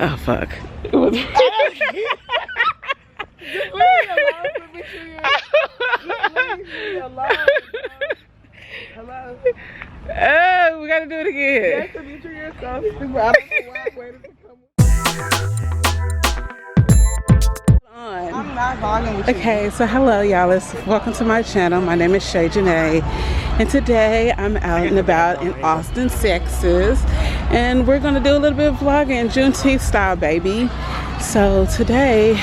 Oh fuck. It was Hello. Oh, we gotta do it again. Yes, Demetria, you're so stupid. I don't know why I waited to come. I'm not vlogging with you. Okay, so hello y'all. Welcome to my channel. My name is Shay Janae, and today I'm out and about in Austin, Texas, and we're gonna do a little bit of vlogging, Juneteenth style, baby. So today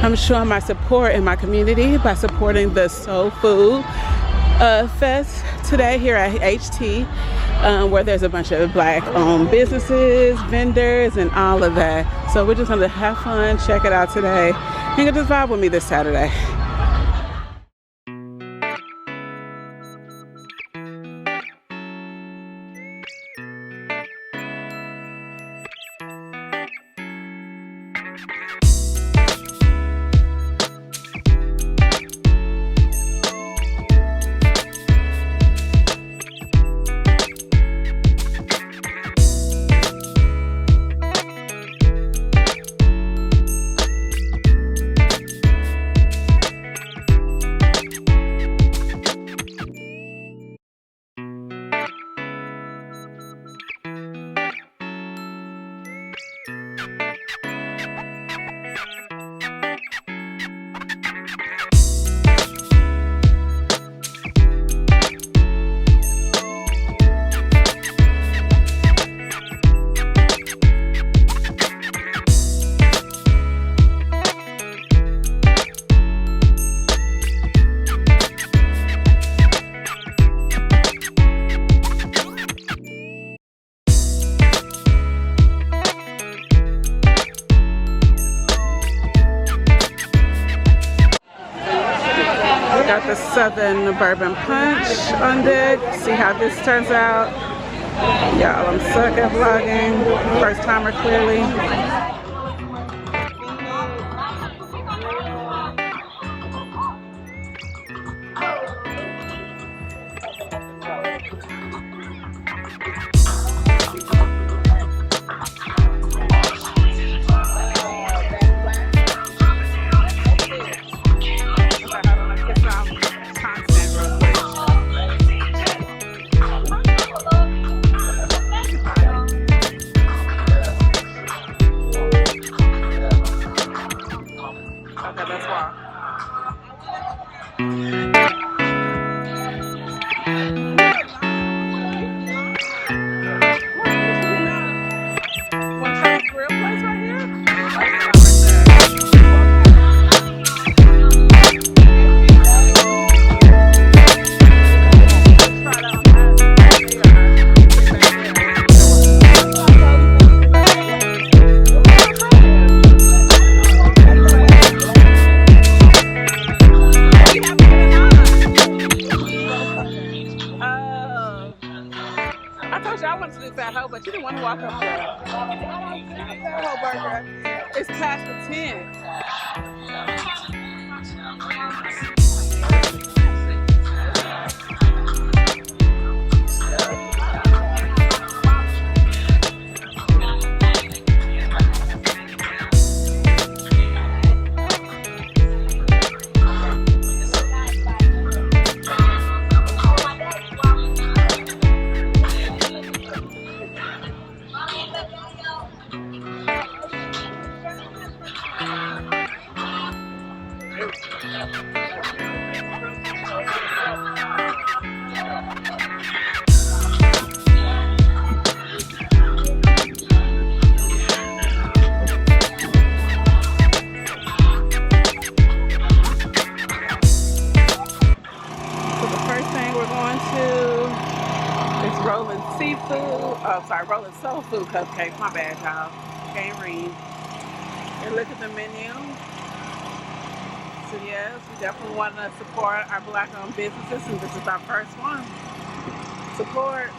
I'm showing my support in my community by supporting the Soul Food Fest today here at HT, where there's a bunch of black-owned businesses, vendors, and all of that. So we're just gonna have fun, check it out today, and just vibe with me this Saturday. Got the Southern Bourbon Punch on deck. See how this turns out. Y'all, I'm stuck at vlogging. First timer, clearly. But you didn't want to walk up there. Whole burger. It's past the 10. Rolling Seafood, oh sorry, Rolling Soul Food Cupcakes, my bad y'all, can't read. And look at the menu. So yes, we definitely want to support our black-owned businesses, and this is our first one. Support.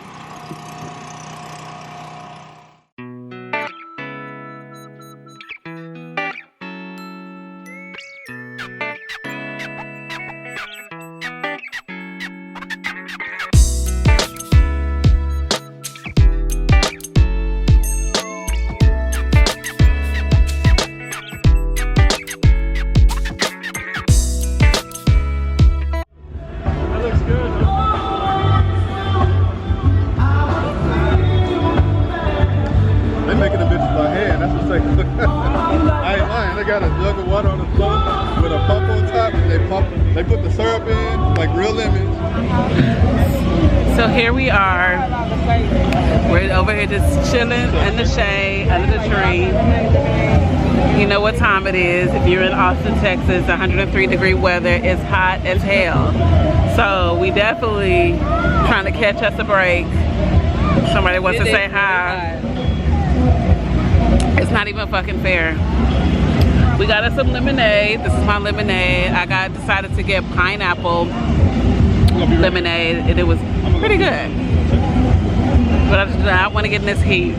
got a jug of water on the floor with a pump on top, and they put the syrup in, like real lemons. So here we are. We're over here just chilling in the shade, under the tree. You know what time it is. If you're in Austin, Texas, 103-degree weather. It's hot as hell. So we definitely trying to catch us a break. Somebody wants to say hi. It's not even fucking fair. We got us some lemonade. This is my lemonade. I decided to get pineapple lemonade, and it was pretty good. But I want to get in this heat.